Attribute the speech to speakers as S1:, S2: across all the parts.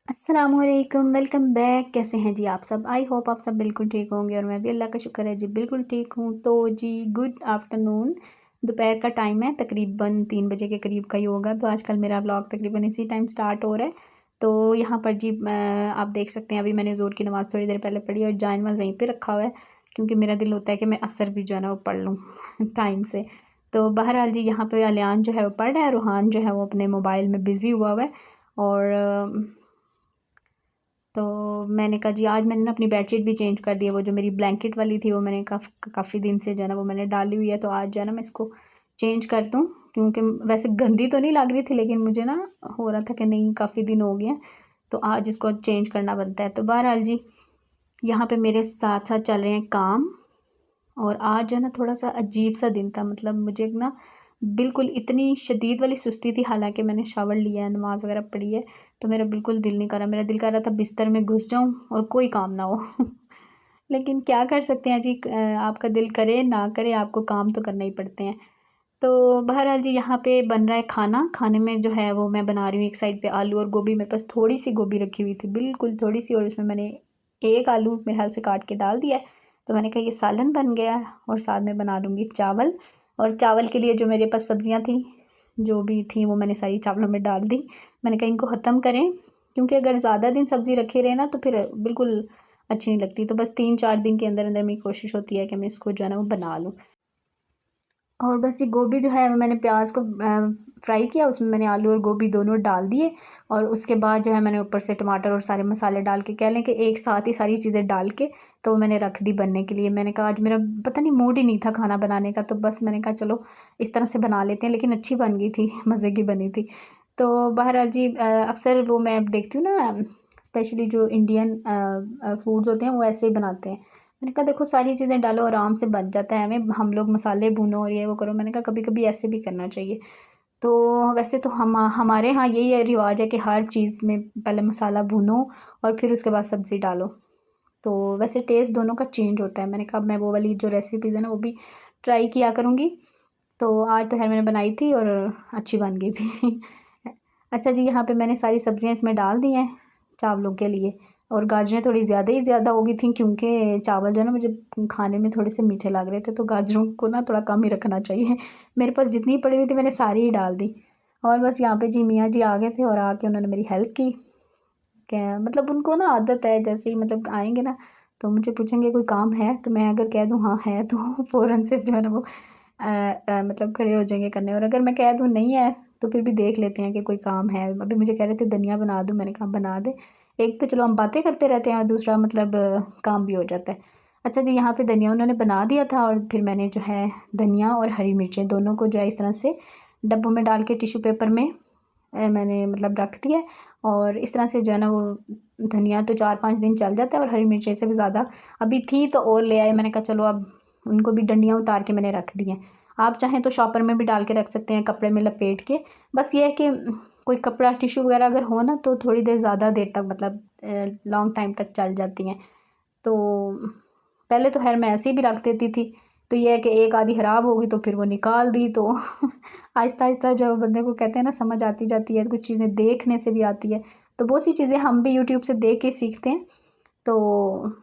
S1: अस्सलामुअलैकुम, welcome back. कैसे हैं जी आप सब? आई होप आप सब बिल्कुल ठीक होंगे और मैं भी अल्लाह का शुक्र है जी बिल्कुल ठीक हूँ। तो जी गुड आफ्टरनून, दोपहर का टाइम है, तकरीबन 3 बजे के करीब का ही होगा। तो आजकल मेरा व्लॉग तकरीबन इसी टाइम स्टार्ट हो रहा है। तो यहाँ पर जी आप देख सकते हैं अभी मैंने ज़ोर की नमाज़ थोड़ी देर पहले पढ़ी और जानवल वहीं पर रखा हुआ है, क्योंकि मेरा दिल होता है कि मैं असर भी जो है ना वो पढ़ लूँ टाइम से। तो बहरहाल जी यहाँ पर अलियान जो है वो पढ़ रहा है, रूहान जो है वो अपने मोबाइल में बिज़ी हुआ हुआ है। और तो मैंने कहा जी आज मैंने ना अपनी बेडशीट भी चेंज कर दी है। वो जो मेरी ब्लैंकेट वाली थी वो मैंने काफ़ी दिन से जो है ना वो मैंने डाली हुई है। तो आज जो है ना मैं इसको चेंज कर दूँ, क्योंकि वैसे गंदी तो नहीं लग रही थी, लेकिन मुझे ना हो रहा था कि नहीं काफ़ी दिन हो गए हैं, तो आज इसको चेंज करना बनता है। तो बहरहाल जी यहाँ पे मेरे साथ साथ चल रहे हैं काम। और आज जो है ना थोड़ा सा अजीब सा दिन था, मतलब मुझे ना बिल्कुल इतनी शदीद वाली सुस्ती थी, हालांकि मैंने शावर लिया है, नमाज़ वगैरह पढ़ी है, तो मेरा बिल्कुल दिल नहीं कर रहा। मेरा दिल कर रहा था बिस्तर में घुस जाऊं और कोई काम ना हो लेकिन क्या कर सकते हैं जी, आपका दिल करे ना करे आपको काम तो करना ही पड़ते हैं। तो बहरहाल जी यहाँ पे बन रहा है खाना। खाने में जो है वो मैं बना रही हूँ, एक साइड पे आलू और गोभी, मेरे पास थोड़ी सी गोभी रखी हुई थी, बिल्कुल थोड़ी सी, और इसमें मैंने एक आलू मेरे हाल से काट के डाल दिया है। तो मैंने कहा ये सालन बन गया। और साथ में बना लूँगी चावल। और चावल के लिए जो मेरे पास सब्ज़ियाँ थी जो भी थी वो मैंने सारी चावलों में डाल दी। मैंने कहा इनको ख़त्म करें, क्योंकि अगर ज़्यादा दिन सब्ज़ी रखे रहे ना तो फिर बिल्कुल अच्छी नहीं लगती। तो बस 3-4 दिन के अंदर अंदर मेरी कोशिश होती है कि मैं इसको जो है ना वो बना लूँ। और बस ये गोभी जो है मैंने प्याज को फ्राई किया, उसमें मैंने आलू और गोभी दोनों डाल दिए। और उसके बाद जो है मैंने ऊपर से टमाटर और सारे मसाले डाल के, कह लें कि एक साथ ही सारी चीज़ें डाल के तो मैंने रख दी बनने के लिए। मैंने कहा आज मेरा पता नहीं मूड ही नहीं था खाना बनाने का, तो बस मैंने कहा चलो इस तरह से बना लेते हैं, लेकिन अच्छी बन गई थी मज़े की बनी थी। तो बहरहाल जी अक्सर वो मैं देखती हूँ ना, स्पेशली जो इंडियन फूड्स होते हैं वो ऐसे ही बनाते हैं। मैंने कहा देखो सारी चीज़ें डालो आराम से बन जाता है, हमें हम लोग मसाले भूनो और ये वो करो। मैंने कहा कभी कभी ऐसे भी करना चाहिए। तो वैसे तो हमारे यहाँ यही रिवाज है कि हर चीज़ में पहले मसाला भूनो और फिर उसके बाद सब्ज़ी डालो। तो वैसे टेस्ट दोनों का चेंज होता है। मैंने कहा मैं वो वाली जो रेसिपीज़ है ना वो भी ट्राई किया करूँगी। तो आज तो खैर मैंने बनाई थी और अच्छी बन गई थी अच्छा जी यहाँ पे मैंने सारी सब्ज़ियाँ इसमें डाल दी हैं चावलों के लिए। और गाजरें थोड़ी ज़्यादा ही ज़्यादा हो गई थी, क्योंकि चावल जो है ना मुझे खाने में थोड़े से मीठे लग रहे थे, तो गाजरों को ना थोड़ा कम ही रखना चाहिए मेरे पास जितनी पड़ी हुई थी मैंने सारी ही डाल दी। और बस यहाँ पे जी मियाँ जी आ गए थे और आके उन्होंने मेरी हेल्प की। क्या मतलब उनको ना आदत है, जैसे ही मतलब आएंगे ना तो मुझे पूछेंगे कोई काम है, तो मैं अगर कह दूँ हाँ है तो फ़ौरन से जो है ना वो मतलब खड़े हो जाएंगे करने। और अगर मैं कह दूँ नहीं है तो फिर भी देख लेते हैं कि कोई काम है। अभी मुझे कह रहे थे धनिया बना दूँ, मैंने कहा बना दे। एक तो चलो हम बातें करते रहते हैं और दूसरा मतलब काम भी हो जाता है। अच्छा जी यहाँ पे धनिया उन्होंने बना दिया था और फिर मैंने जो है धनिया और हरी मिर्चें दोनों को जो है इस तरह से डब्बों में डाल के टिश्यू पेपर में मैंने मतलब रख दिया है। और इस तरह से जो है ना वो धनिया तो 4-5 दिन चल जाता है और हरी मिर्चें से भी ज़्यादा। अभी थी तो और ले आए, मैंने कहा चलो अब उनको भी डंडियाँ उतार के मैंने रख दी हैं। आप चाहें तो शॉपर में भी डाल के रख सकते हैं, कपड़े में लपेट के। बस ये है कि कोई कपड़ा टिश्यू वगैरह अगर हो ना तो थोड़ी देर ज़्यादा देर तक मतलब लॉन्ग टाइम तक चल जाती हैं। तो पहले तो खैर मैं ऐसे ही भी रख देती थी, तो ये है कि एक आधी ख़राब हो गई तो फिर वो निकाल दी। तो आहिस्ता आहिस्ता जब बंदे को कहते हैं ना समझ आती जाती है, कुछ चीज़ें देखने से भी आती है, तो बहुत सी चीज़ें हम भी यूट्यूब से देख के सीखते हैं। तो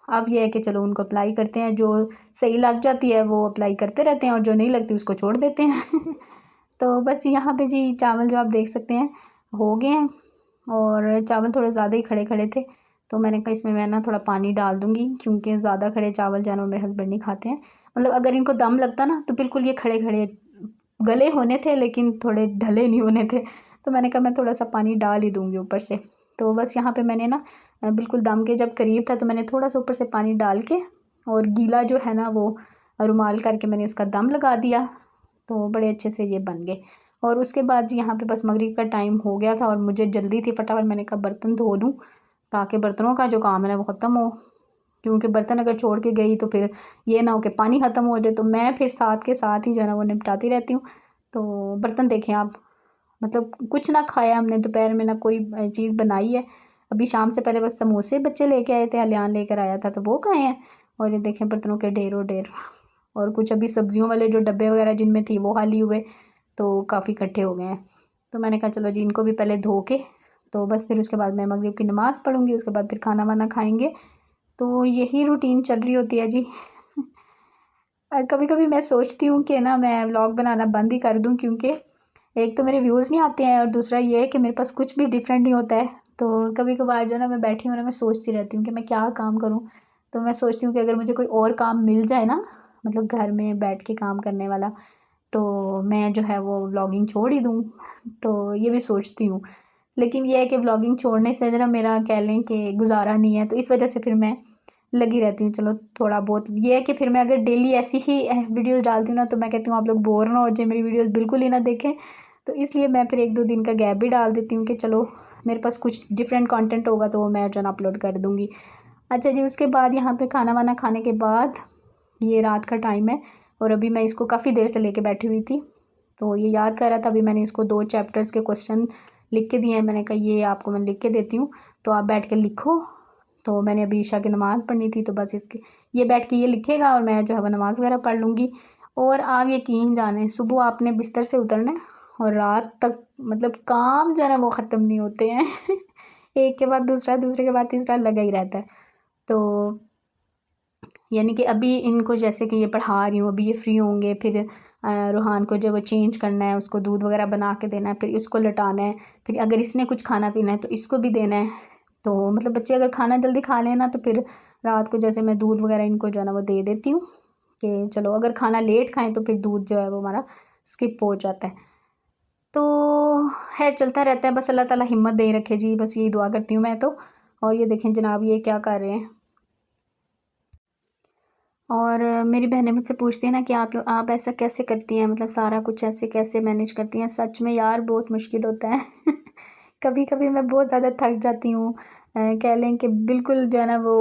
S1: अब ये है कि चलो उनको अप्लाई करते हैं, जो सही लग जाती है वो अप्लाई करते रहते हैं और जो नहीं लगती उसको छोड़ देते हैं तो बस यहाँ पे जी चावल जो आप देख सकते हैं हो गए हैं। और चावल थोड़े ज़्यादा ही खड़े खड़े थे, तो मैंने कहा इसमें मैं ना थोड़ा पानी डाल दूँगी, क्योंकि ज़्यादा खड़े चावल जो है ना मेरे हस्बैंड नहीं खाते हैं। मतलब अगर इनको दम लगता ना तो बिल्कुल ये खड़े खड़े गले होने थे, लेकिन थोड़े ढले नहीं होने थे। तो मैंने कहा मैं थोड़ा सा पानी डाल ही दूँगी ऊपर से। तो बस यहाँ पे मैंने ना बिल्कुल दम के जब करीब था तो मैंने थोड़ा सा ऊपर से पानी डाल के और गीला जो है ना वो रुमाल करके मैंने उसका दम लगा दिया। तो बड़े अच्छे से ये बन गए। और उसके बाद जी यहाँ पे बस मगरिब का टाइम हो गया था और मुझे जल्दी थी, फटाफट मैंने कहा बर्तन धो लूँ ताकि बर्तनों का जो काम है ना वो ख़त्म हो। क्योंकि बर्तन अगर छोड़ के गई तो फिर ये ना हो कि पानी ख़त्म हो जाए, तो मैं फिर साथ के साथ ही जो है ना वो निपटाती रहती हूँ। तो बर्तन देखें आप, मतलब कुछ ना खाया हमने दोपहर में, ना कोई चीज़ बनाई है। अभी शाम से पहले बस समोसे बच्चे लेके आए थे, अलियान लेकर आया था तो वो खाए हैं। और ये देखें बर्तनों के ढेरों ढेर। और कुछ अभी सब्जियों वाले जो डब्बे वगैरह जिनमें थी वो खाली हुए, तो काफ़ी इकट्ठे हो गए हैं। तो मैंने कहा चलो जी इनको भी पहले धो के तो बस फिर उसके बाद मैं मगरिब की नमाज़ पढ़ूँगी, उसके बाद फिर खाना वाना खाएँगे। तो यही रूटीन चल रही होती है जी। कभी कभी मैं सोचती हूँ कि ना मैं व्लॉग बनाना बंद ही कर दूँ, क्योंकि एक तो मेरे व्यूज़ नहीं आते हैं और दूसरा ये है कि मेरे पास कुछ भी डिफरेंट नहीं होता है। तो कभी कभार जो है ना मैं बैठी हूँ ना, मैं सोचती रहती हूँ कि मैं क्या काम करूँ। तो मैं सोचती हूँ कि अगर मुझे कोई और काम मिल जाए ना, मतलब घर में बैठ के काम करने वाला, तो मैं जो है वो व्लॉगिंग छोड़ ही दूँ। तो ये भी सोचती हूँ, लेकिन ये है कि व्लॉगिंग छोड़ने से ज़रा मेरा कह लें कि गुजारा नहीं है, तो इस वजह से फिर मैं लगी रहती हूँ। चलो थोड़ा बहुत ये है कि फिर मैं अगर डेली ऐसी ही वीडियोस डालती हूँ ना, तो मैं कहती हूँ आप लोग बोर ना हो जाए, मेरी वीडियोस बिल्कुल ही ना देखें। तो इसलिए मैं फिर 1-2 दिन का गैप भी डाल देती हूँ कि चलो मेरे पास कुछ डिफरेंट कंटेंट होगा तो वो मैं जो है अपलोड कर दूँगी। अच्छा जी, उसके बाद यहाँ पे खाना वाना खाने के बाद ये रात का टाइम है और अभी मैं इसको काफ़ी देर से लेके बैठी हुई थी। तो ये याद कर रहा था, अभी मैंने इसको 2 चैप्टर्स के क्वेश्चन लिख के दिए हैं। मैंने कहा ये आपको मैं लिख के देती हूँ, तो आप बैठ के लिखो। तो मैंने अभी ईशा की नमाज़ पढ़नी थी, तो बस इसके ये बैठ के ये लिखेगा और मैं जो है वो नमाज़ वगैरह पढ़ लूँगी। और आप यकीन जानें, सुबह आपने बिस्तर से उतरना है और रात तक मतलब काम जो है ना वो ख़त्म नहीं होते हैं। एक के बाद दूसरा, दूसरे के बाद तीसरा लगा ही रहता है। तो यानी कि अभी इनको जैसे कि ये पढ़ा रही हूँ, अभी ये फ्री होंगे, फिर रूहान को जो वो चेंज करना है, उसको दूध वगैरह बना के देना है, फिर इसको लटाना है, फिर अगर इसने कुछ खाना पीना है तो इसको भी देना है। तो मतलब बच्चे अगर खाना जल्दी खा लेना तो फिर रात को जैसे मैं दूध वगैरह इनको जो है ना वो दे देती हूँ कि चलो अगर खाना लेट खाएं तो फिर दूध जो है वो हमारा स्किप हो जाता है। तो खैर चलता रहता है, बस अल्लाह ताला हिम्मत दे रखे जी, बस यही दुआ करती हूँ मैं तो। और ये देखें जनाब ये क्या कर रहे हैं। और मेरी बहनें मुझसे पूछती हैं ना कि आप ऐसा कैसे करती हैं, मतलब सारा कुछ ऐसे कैसे मैनेज करती हैं। सच में यार बहुत मुश्किल होता है। कभी कभी मैं बहुत ज़्यादा थक जाती हूँ, कह लें कि बिल्कुल जो है ना वो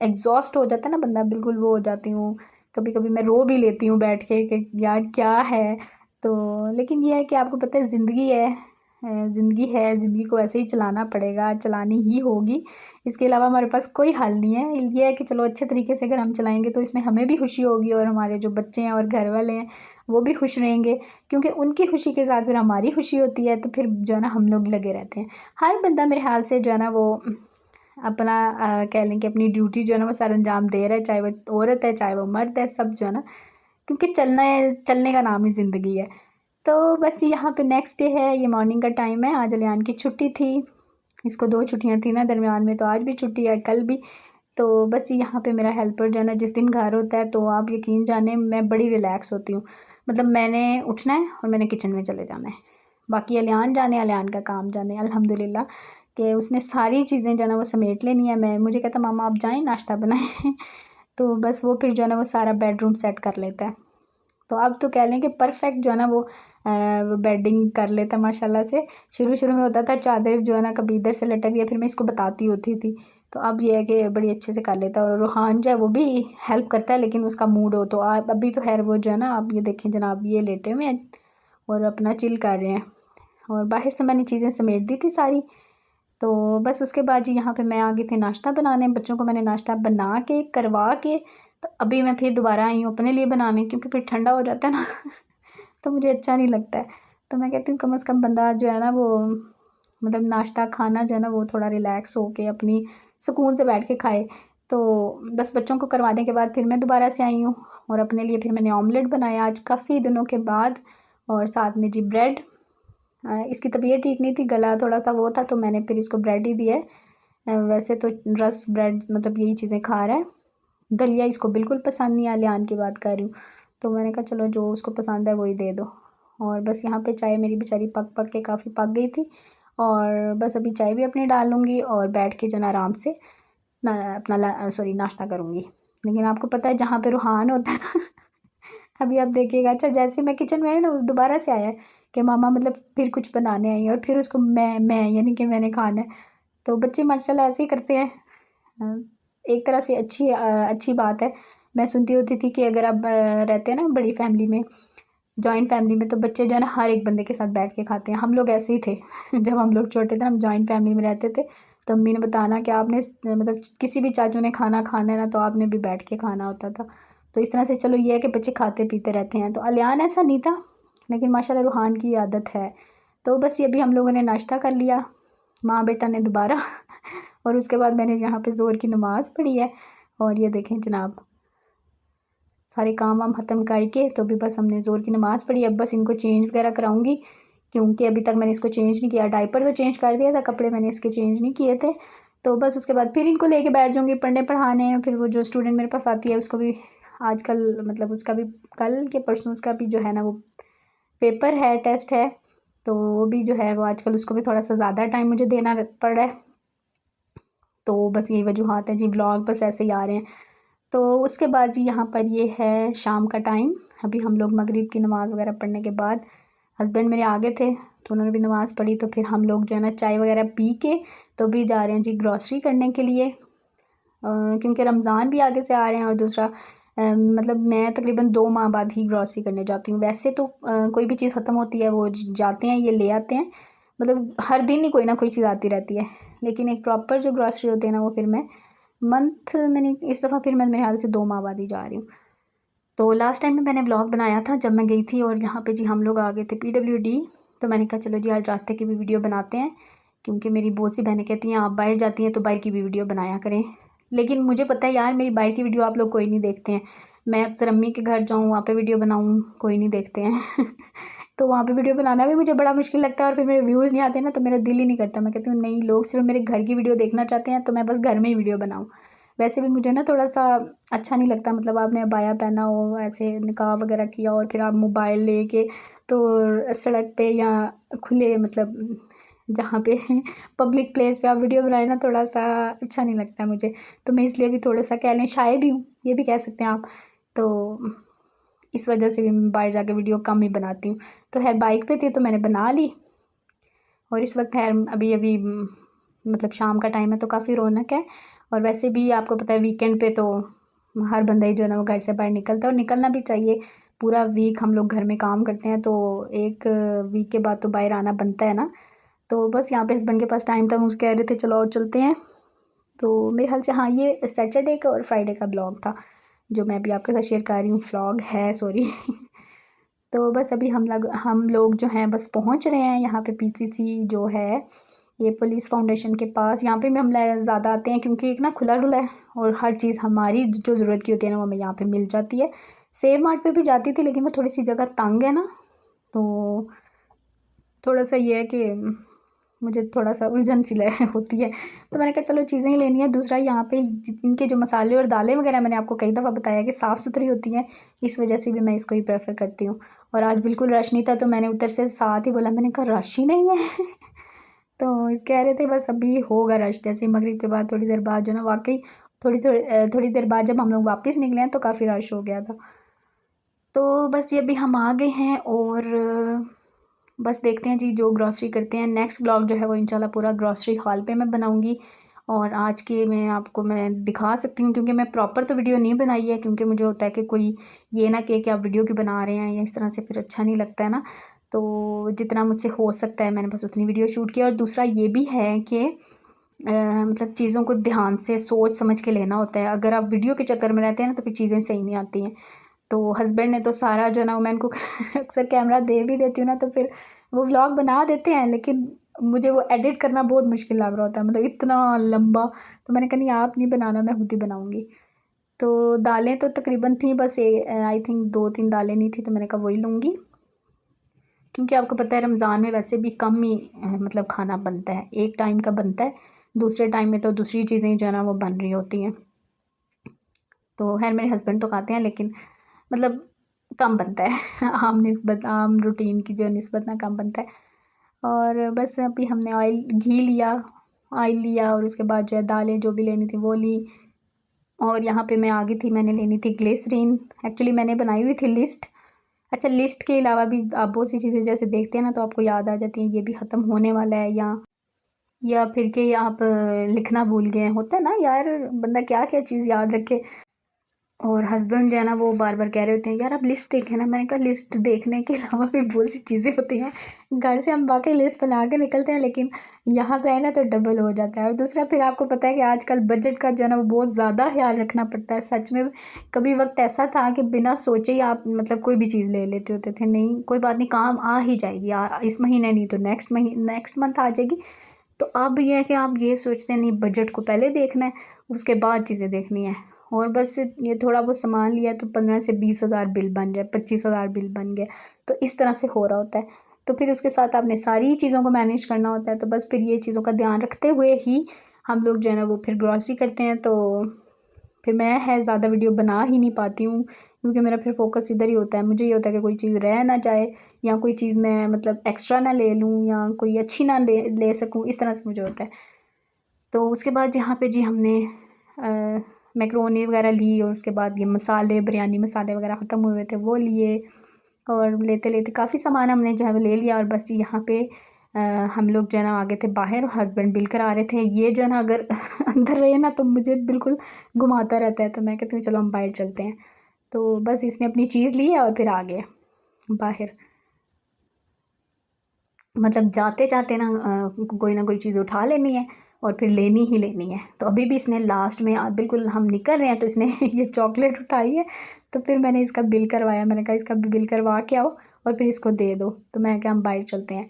S1: एग्जॉस्ट हो जाता है ना बंदा, बिल्कुल वो हो जाती हूँ। कभी कभी मैं रो भी लेती हूँ बैठ के कि यार क्या है। तो लेकिन ये है कि आपको पता है ज़िंदगी है, ज़िंदगी है, ज़िंदगी को ऐसे ही चलाना पड़ेगा, चलानी ही होगी। इसके अलावा हमारे पास कोई हल नहीं है। ये है कि चलो अच्छे तरीके से अगर हम चलाएंगे तो इसमें हमें भी खुशी होगी और हमारे जो बच्चे हैं और घर वाले हैं वो भी खुश रहेंगे, क्योंकि उनकी खुशी के साथ फिर हमारी खुशी होती है। तो फिर जो है ना हम लोग लगे रहते हैं। हर बंदा मेरे ख्याल से जो है ना वो अपना कह लें कि अपनी ड्यूटी जो है ना वो सर अंजाम दे रहा है, चाहे वो औरत है चाहे वो मर्द है, सब जो है ना, क्योंकि चलना है, चलने का नाम ही ज़िंदगी है। तो बस यहाँ पे नेक्स्ट डे है, ये मॉर्निंग का टाइम है। आज अलियान की छुट्टी थी, इसको 2 छुट्टियाँ थी ना दरमियान में, तो आज भी छुट्टी है, कल भी। तो बस यहाँ पे मेरा हेल्पर जो है ना जिस दिन घर होता है तो आप यकीन जाने मैं बड़ी रिलैक्स होती हूँ। मतलब मैंने उठना है और मैंने किचन में चले जाना है, बाकी अलियान जाने, अलियान का काम जाने। अल्हम्दुलिल्लाह कि उसने सारी चीज़ें जो है ना वो समेट लेनी है। मैं मुझे कहता मामा आप जाएँ नाश्ता बनाएं। तो बस वो फिर जो है ना वो सारा बेडरूम सेट कर लेता है। तो अब तो कह लें कि परफेक्ट जो है ना वो बेडिंग कर लेता है माशाल्लाह से। शुरू शुरू में होता था चादर जो है ना कभी इधर से लटक गया, फिर मैं इसको बताती होती थी। तो अब ये है कि बड़ी अच्छे से कर लेता है। और रूहान जो है वो भी हेल्प करता है, लेकिन उसका मूड हो तो। आप अभी तो खैर वो जो है ना, आप ये देखें जनाब, ये लेटे हुए हैं और अपना चिल कर रहे हैं। और बाहर से मैंने चीज़ें समेट दी थी सारी। तो बस उसके बाद जी यहाँ पे मैं आ गई थी नाश्ता बनाने। बच्चों को मैंने नाश्ता बना के करवा के, तो अभी मैं फिर दोबारा आई हूँ अपने लिए बनाने, क्योंकि फिर ठंडा हो जाता है ना। तो मुझे अच्छा नहीं लगता है। तो मैं कहती हूँ कम से कम बंदा जो है ना वो मतलब नाश्ता खाना जो है ना वो थोड़ा रिलैक्स हो के अपनी सुकून से बैठ के खाए। तो बस बच्चों को करवाने के बाद फिर मैं दोबारा से आई हूँ और अपने लिए फिर मैंने ऑमलेट बनाया आज काफ़ी दिनों के बाद। और साथ में जी ब्रेड। इसकी तबीयत ठीक नहीं थी, गला थोड़ा सा वो था, तो मैंने फिर इसको ब्रेड ही दिया है। वैसे तो रस ब्रेड मतलब यही चीज़ें खा रहा है। दलिया इसको बिल्कुल पसंद नहीं है, अलियान की बात कर रही हूँ। तो मैंने कहा चलो जो उसको पसंद है वही दे दो। और बस यहाँ पे चाय मेरी बेचारी पक पक के काफ़ी पक गई थी, और बस अभी चाय भी अपनी डाल लूँगी और बैठ के जो ना आराम से अपना सॉरी नाश्ता करूँगी। लेकिन आपको पता है जहाँ पे रूहान होता है ना, अभी आप देखिएगा। अच्छा जैसे मैं किचन में आई ना, दोबारा से आया है कि मामा मतलब फिर कुछ बनाने आई है, और फिर उसको मैं यानी कि मैंने खाना है। तो बच्चे माशाल्लाह ऐसे ही करते हैं। एक तरह से अच्छी बात है। मैं सुनती होती थी कि अगर आप रहते हैं ना बड़ी फैमिली में, जॉइंट फैमिली में, तो बच्चे जो है ना हर एक बंदे के साथ बैठ के खाते हैं। हम लोग ऐसे ही थे। जब हम लोग छोटे थे, हम जॉइंट फैमिली में रहते थे, तो अम्मी ने बताना कि आपने मतलब किसी भी चाचू ने खाना खाना है ना, तो आपने भी बैठ के खाना होता था। तो इस तरह से चलो ये है कि बच्चे खाते पीते रहते हैं। तो अलियान ऐसा नहीं था, लेकिन माशाल्लाह रूहान की आदत है। तो बस ये अभी हम लोगों ने नाश्ता कर लिया माँ बेटा ने दोबारा और उसके बाद मैंने यहाँ पे ज़ोर की नमाज़ पढ़ी है। और ये देखें जनाब, सारे काम वाम ख़त्म करके तो अभी बस हमने ज़ोर की नमाज़ पढ़ी। अब बस इनको चेंज वगैरह कराऊंगी, क्योंकि अभी तक मैंने इसको चेंज नहीं किया। डायपर तो चेंज कर दिया था, कपड़े मैंने इसके चेंज नहीं किए थे। तो बस उसके बाद फिर इनको लेके बैठ जाऊँगी पढ़ने पढ़ाने। फिर वो जो स्टूडेंट मेरे पास आती है उसको भी आजकल मतलब उसका भी कल के परसों उसका भी जो है ना वो पेपर है, टेस्ट है, तो वो भी जो है वो आजकल उसको भी थोड़ा सा ज़्यादा टाइम मुझे देना पड़ रहा है। तो बस यही वजूहत है जी, ब्लॉग बस ऐसे ही आ रहे हैं। तो उसके बाद जी यहाँ पर ये है शाम का टाइम। अभी हम लोग मगरिब की नमाज़ वगैरह पढ़ने के बाद हस्बैंड मेरे आ गए थे, तो उन्होंने भी नमाज़ पढ़ी। तो फिर हम लोग जो है ना चाय वगैरह पी के तो भी जा रहे हैं जी ग्रॉसरी करने के लिए, क्योंकि रमज़ान भी आगे से आ रहे हैं। और दूसरा मतलब मैं तकरीबन 2 माह बाद ही ग्रॉसरी करने जाती हूँ। वैसे तो कोई भी चीज़ ख़त्म होती है वो जाते हैं, ये ले आते हैं, मतलब हर दिन ही कोई ना कोई चीज़ आती रहती है। लेकिन एक प्रॉपर जो ग्रॉसरी होती है ना वो फिर मैं मंथ मैंने इस दफ़ा फिर मैं मेरे ख्याल से 2 माह बाद ही जा रही हूँ। तो लास्ट टाइम में मैंने व्लॉग बनाया था जब मैं गई थी, और यहाँ पे जी हम लोग आ गए थे PWD। तो मैंने कहा चलो जी आज रास्ते की भी वीडियो बनाते हैं, क्योंकि मेरी बहुत सी बहनें कहती हैं आप बाहर जाती हैं तो बाहर की भी वीडियो बनाया करें। लेकिन मुझे पता है यार, मेरी बाहर की वीडियो आप लोग कोई नहीं देखते हैं। मैं अक्सर अम्मी के घर जाऊँ, वहाँ पे वीडियो बनाऊँ, कोई नहीं देखते हैं तो वहाँ पे वीडियो बनाना भी मुझे बड़ा मुश्किल लगता है, और फिर मेरे व्यूज़ नहीं आते ना तो मेरा दिल ही नहीं करता। मैं कहती हूँ नहीं, लोग सिर्फ मेरे घर की वीडियो देखना चाहते हैं तो मैं बस घर में ही वीडियो बनाऊँ। वैसे भी मुझे ना थोड़ा सा अच्छा नहीं लगता, मतलब आपने अबाया पहना हो, ऐसे निकाब वगैरह किया और फिर आप मोबाइल लेके तो सड़क पे या खुले मतलब जहाँ पे पब्लिक प्लेस पे आप वीडियो बनाए ना, थोड़ा सा अच्छा नहीं लगता मुझे। तो मैं इसलिए भी थोड़ा सा कह लें शाय भी हूँ, ये भी कह सकते हैं आप। तो इस वजह से भी मैं बाहर जाके वीडियो कम ही बनाती हूँ। तो खैर बाइक पे थी तो मैंने बना ली, और इस वक्त खैर अभी अभी मतलब शाम का टाइम है तो काफ़ी रौनक है। और वैसे भी आपको पता है वीकेंड पे तो हर बंदा ही जो है ना वो घर से बाहर निकलता है, और निकलना भी चाहिए। पूरा वीक हम लोग घर में काम करते हैं तो एक वीक के बाद तो बाहर आना बनता है ना। तो बस यहाँ पे हस्बैंड के पास टाइम था, मुझे कह रहे थे चलो और चलते हैं। तो मेरे ख्याल से हाँ ये सैटरडे का और फ्राइडे का ब्लॉग था जो मैं अभी आपके साथ शेयर कर रही हूँ। व्लॉग है सॉरी तो बस अभी हम लोग जो हैं बस पहुँच रहे हैं यहाँ पे PCC जो है ये पुलिस फाउंडेशन के पास। यहाँ पे भी हम ज़्यादा आते हैं क्योंकि एक ना खुला डुला है, और हर चीज़ हमारी जो ज़रूरत की होती है ना वो हमें यहाँ पे मिल जाती है। सेव मार्ट पे भी जाती थी लेकिन वो थोड़ी सी जगह तंग है ना, तो थोड़ा सा ये है कि मुझे थोड़ा सा उलझन सी होती है। तो मैंने कहा चलो चीज़ें ही लेनी है। दूसरा यहाँ पे इनके जो मसाले और दालें वगैरह मैंने आपको कई दफ़ा बताया कि साफ़ सुथरी होती हैं, इस वजह से भी मैं इसको ही प्रेफर करती हूँ। और आज बिल्कुल रश नहीं था तो मैंने उधर से साथ ही बोला, मैंने कहा रश ही नहीं है तो इस कह रहे थे बस अभी होगा रश, जैसे मगरिब के बाद थोड़ी देर बाद जो ना वाकई थोड़ी देर बाद जब हम लोग वापस निकले हैं तो काफ़ी रश हो गया था। तो बस ये अभी हम आ गए हैं, और बस देखते हैं जी जो ग्रॉसरी करते हैं। नेक्स्ट ब्लॉग जो है वो इंशाल्लाह पूरा ग्रॉसरी हॉल पे मैं बनाऊंगी, और आज के मैं दिखा सकती हूँ क्योंकि मैं प्रॉपर तो वीडियो नहीं बनाई है, क्योंकि मुझे होता है कि कोई ये ना कि आप वीडियो क्यों बना रहे हैं या इस तरह से, फिर अच्छा नहीं लगता है ना। तो जितना मुझसे हो सकता है मैंने बस उतनी वीडियो शूट किया। और दूसरा ये भी है कि मतलब चीज़ों को ध्यान से सोच समझ के लेना होता है। अगर आप वीडियो के चक्कर में रहते हैं ना तो फिर चीज़ें सही नहीं आती हैं। तो हस्बैंड ने तो सारा जो है ना मैं इनको अक्सर कैमरा दे भी देती हूँ ना तो फिर वो व्लॉग बना देते हैं, लेकिन मुझे वो एडिट करना बहुत मुश्किल लग रहा होता है, मतलब इतना लंबा। तो मैंने कहा नहीं आप नहीं बनाना, मैं खुद ही बनाऊँगी। तो दालें तो तकरीबन थी बस आई थिंक 2-3 दालें नहीं थी, तो मैंने कहा वही लूँगी, क्योंकि आपको पता है रमज़ान में वैसे भी कम ही मतलब खाना बनता है, एक टाइम का बनता है, दूसरे टाइम में तो दूसरी चीज़ें जो है ना वो बन रही होती हैं। तो खैर मेरे हस्बैंड तो खाते हैं लेकिन मतलब कम बनता है आम रूटीन की जो निस्बत ना कम बनता है। और बस अभी हमने ऑयल लिया और उसके बाद जो है दालें जो भी लेनी थी वो ली। और यहाँ पे मैं आ गई थी, मैंने लेनी थी ग्लिसरीन। एक्चुअली मैंने बनाई हुई थी लिस्ट। अच्छा, लिस्ट के अलावा भी आप बहुत सी चीज़ें जैसे देखते हैं ना तो आपको याद आ जाती हैं, ये भी ख़त्म होने वाला है, या फिर कि आप लिखना भूल गए, होता है ना यार, बंदा क्या क्या चीज़ याद रखे। और हस्बैंड जो है ना वो बार बार कह रहे होते हैं यार आप लिस्ट देखें ना। मैंने कहा लिस्ट देखने के अलावा भी बहुत सी चीज़ें होती हैं। घर से हम वाकई लिस्ट बना के निकलते हैं लेकिन यहाँ पे है ना तो डबल हो जाता है। और दूसरा फिर आपको पता है कि आजकल बजट का जो है ना वो बहुत ज़्यादा ख्याल रखना पड़ता है सच में। कभी वक्त ऐसा था कि बिना सोचे ही आप मतलब कोई भी चीज़ ले लेते होते थे, नहीं कोई बात नहीं काम आ ही जाएगी, इस महीने नहीं तो नेक्स्ट मंथ आ जाएगी। तो अब यह है कि आप ये सोचते हैं नहीं बजट को पहले देखना है, उसके बाद चीज़ें देखनी है, और बस ये थोड़ा बहुत सामान लिया तो 15 से 20 हज़ार बिल बन जाए, 25 हज़ार बिल बन गया, तो इस तरह से हो रहा होता है। तो फिर उसके साथ आपने सारी चीज़ों को मैनेज करना होता है, तो बस फिर ये चीज़ों का ध्यान रखते हुए ही हम लोग जो है ना वो फिर ग्रॉसरी करते हैं। तो फिर मैं ज़्यादा वीडियो बना ही नहीं पाती हूँ, क्योंकि मेरा फिर फोकस इधर ही होता है। मुझे ये होता है कि कोई चीज़ रह ना जाए, या कोई चीज़ मैं मतलब एक्स्ट्रा ना ले लूँ, या कोई अच्छी ना ले सकूँ, इस तरह से मुझे होता है। तो उसके बाद यहाँ पे जी हमने मैक्रोनी वगैरह ली, और उसके बाद ये मसाले, बिरयानी मसाले वगैरह ख़त्म हुए थे वो लिए, और लेते लेते काफ़ी सामान हमने जो है वो ले लिया। और बस यहाँ पे हम लोग जो है ना आगे थे बाहर, हस्बैंड बिल करा रहे थे। ये जो है ना अगर अंदर रहे ना तो मुझे बिल्कुल घुमाता रहता है, तो मैं कहती हूँ चलो हम बाहर चलते हैं। तो बस इसने अपनी चीज़ ली है और फिर आ गए बाहर। मतलब जाते जाते ना कोई ना कोई चीज़ उठा लेनी है और फिर लेनी ही लेनी है। तो अभी भी इसने लास्ट में बिल्कुल हम निकल रहे हैं तो इसने ये चॉकलेट उठाई है, तो फिर मैंने इसका बिल करवाया। मैंने कहा इसका बिल करवा के आओ और फिर इसको दे दो। तो मैं क्या हम बाहर चलते हैं।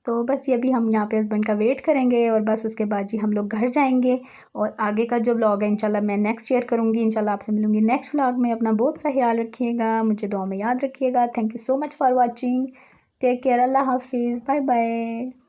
S1: तो बस ये अभी हम यहाँ पे हस्बैंड का वेट करेंगे, और बस उसके बाद जी हम लोग घर जाएंगे। और आगे का जो व्लॉग है इंशाल्लाह मैं नेक्स्ट शेयर करूँगी। इंशाल्लाह आपसे मिलूँगी नेक्स्ट व्लॉग में। अपना बहुत सा ख्याल रखिएगा, मुझे दुआ में याद रखिएगा। Thank you so much for watching. Take care. अल्लाह हाफिज़। Bye bye.